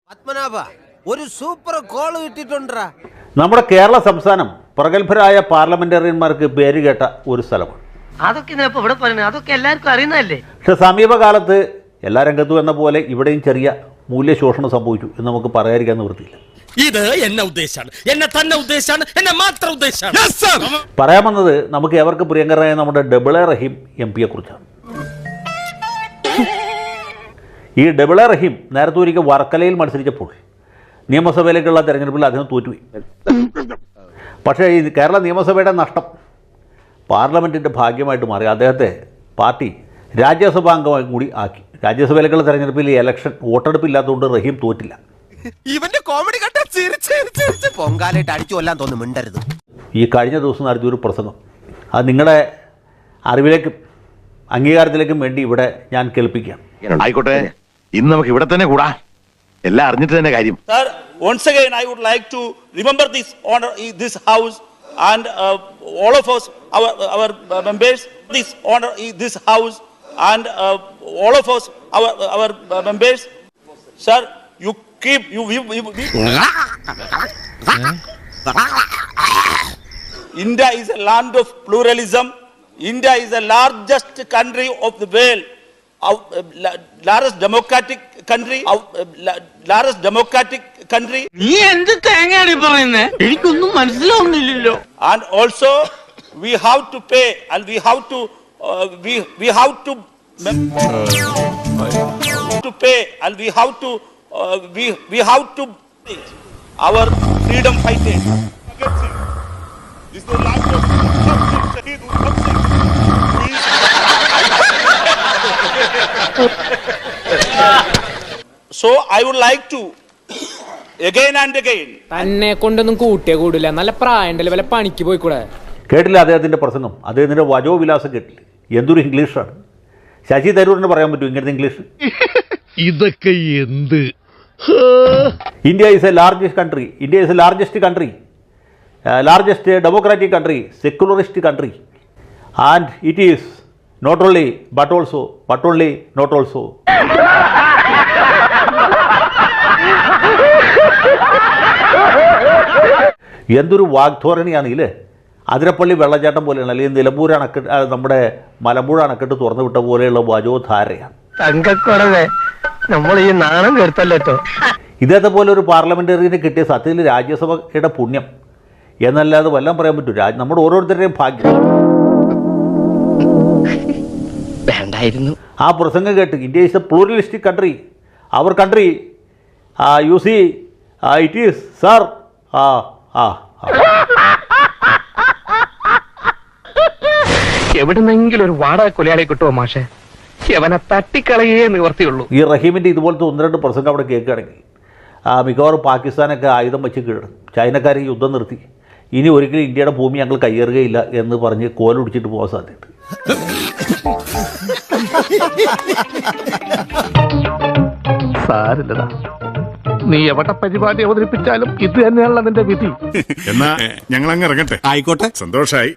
പത്മനാഭ ഒരു super call കിട്ടിട്ടുണ്ടാ. നമ്മുടെ കേരള സംസ്ഥാനം പ്രഗത്ഭരായ പാർലമെന്റേറിയന്മാർക്ക് പേര് കേട്ട ഒരു സ്ഥലമാണ്. അതൊക്കെ ഇവിടെ പറയുന്നത് അതൊക്കെ എല്ലാവർക്കും അറിയുന്നതല്ലേ. പക്ഷെ സമീപകാലത്ത് എല്ലാ രംഗത്തും എന്ന പോലെ ഇവിടെയും ചെറിയ മൂല്യശോഷണം സംഭവിച്ചു എന്ന് നമുക്ക് പറയാതിരിക്കാൻ നിവൃത്തിയില്ല. ഇത് എന്നെ ഉദ്ദേശാണ്, എന്നെ തന്നെ ഉദ്ദേശാണ്, എന്നെ മാത്രം ഉദ്ദേശാണ്. പറയാൻ വന്നത് നമുക്ക് ഏവർക്ക് പ്രിയങ്കരനായ നമ്മുടെ ഡബിൾ എ റഹീം MP കുറിച്ചാണ്. ഈ ഡബിൾ എ റഹീം നേരത്തെ ഒരിക്കൽ വർക്കലയിൽ മത്സരിച്ചപ്പോൾ നിയമസഭയിലേക്കുള്ള തെരഞ്ഞെടുപ്പിൽ അദ്ദേഹം തോറ്റുപോയി. പക്ഷേ ഈ കേരള നിയമസഭയുടെ നഷ്ടം പാർലമെൻറ്റിൻ്റെ ഭാഗ്യമായിട്ട് മാറി. അദ്ദേഹത്തെ പാർട്ടി രാജ്യസഭാംഗമായി കൂടി ആക്കി. രാജ്യസഭയിലേക്കുള്ള തെരഞ്ഞെടുപ്പിൽ ഇലക്ഷൻ വോട്ടെടുപ്പില്ലാത്തതുകൊണ്ട് റഹീം തോറ്റില്ല. ഇവന്റെ കോമഡി കണ്ട പൊങ്കാലായിട്ട് അടിച്ചു കൊല്ലാൻ തോന്നുന്നു. മിണ്ടരുത്. ഈ കഴിഞ്ഞ ദിവസം നടത്തിയൊരു പ്രസംഗം അത് നിങ്ങളുടെ അറിവിലേക്കും അംഗീകാരത്തിലേക്കും വേണ്ടി ഇവിടെ ഞാൻ കേൾപ്പിക്കാം. ആയിക്കോട്ടെ, ഇന്ന് നമുക്ക് ഇവിടെ തന്നെ കൂടാ. എല്ലാം അറിഞ്ഞിട്ട് തന്നെ കാര്യം. Sir, once again I would like to remember this honor, this house and all of us, our members, this honor, this house and all of us, our members. Sir, you keep India is a land of pluralism. India is the largest country of the world. Largest democratic country. നീ എന്ത് തേങ്ങയാണ് പറയുന്നേ? എനിക്കൊന്നും മനസ്സിലാവുന്നില്ലല്ലോ. And also we have to pay and we have to pay and we have to our freedom fighters. This is the land of Shahid Udham Singh. So I would like to again and again. തന്നെ കൊണ്ടൊന്നും കൂട്ടിയേ കൂടില്ല. നല്ല പ്രായണ്ടല്ലേ, വല്ല പണിക്ക് പോയിക്കൂടെ? കേട്ടില്ല അദ്ദേഹത്തിൻ്റെ പ്രസംഗം, അദ്ദേഹത്തിൻ്റെ വജോവിലാസം കേട്ടില്ല. എന്തൊരു ഇംഗ്ലീഷാണ്. ശശി തരൂരിന് പറയാൻ പറ്റും ഇങ്ങനത്തെ ഇംഗ്ലീഷ്? ഇതൊക്കെ എന്ത്? India is a largest country. India is a largest country, largest democratic country, secularist country. And it is not only but only not also. എന്തൊരു വാഗ്ധോരണിയാണ് ഇല്ലേ? അതിരപ്പള്ളി വെള്ളച്ചാട്ടം പോലെയാണ്, അല്ലെങ്കിൽ നിലമ്പൂർ അണക്കെട്ട്, നമ്മുടെ മലമ്പുഴ അണക്കെട്ട് തുറന്നു വിട്ട പോലെയുള്ള വജോധാരയാണ്. തങ്കക്കുറവേ, നമ്മൾ ഈ നാണം കേട്ടല്ലോ. ഇതേത്തെ പോലെ ഒരു പാർലമെന്റേറിയനെ കിട്ടിയ സത്യത്തിൽ രാജ്യസഭയുടെ പുണ്യം എന്നല്ലാതെ വല്ലതും പറയാൻ പറ്റൂ. നമ്മുടെ ഓരോരുത്തരുടെയും ഭാഗ്യം. വേണ്ടായിരുന്നു. ആ പ്രസംഗം കേട്ട് India is a pluralistic country, our country you see it is sir. എവിടുന്നെങ്കിലും ഒരു വാടക കൊലയാളെ കിട്ടുമോ മാഷെ? അവനെ തട്ടിക്കളയേ നിവർത്തിയുള്ളൂ. ഈ റഹീമിൻ്റെ ഇതുപോലത്തെ 1-2 പ്രസംഗം അവിടെ കേൾക്കുകയാണെങ്കിൽ മിക്കവാറും പാകിസ്ഥാനൊക്കെ ആയുധം വെച്ച് കീഴടങ്ങും. ചൈനക്കാർ യുദ്ധം നിർത്തി ഇനി ഒരിക്കലും ഇന്ത്യയുടെ ഭൂമി ഞങ്ങൾ കയ്യേറുകയില്ല എന്ന് പറഞ്ഞ് കോലൊടിച്ചിട്ട് പോകാൻ സാധ്യതയുണ്ട്. സാരില്ലടാ, നീ എവിടെ പരിപാടി അവതരിപ്പിച്ചാലും ഇത് തന്നെയാണല്ലോ നിന്റെ വിധി. എന്നാ ഞങ്ങൾ അങ്ങ് ഇറങ്ങട്ടെ. ആയിക്കോട്ടെ, സന്തോഷായി.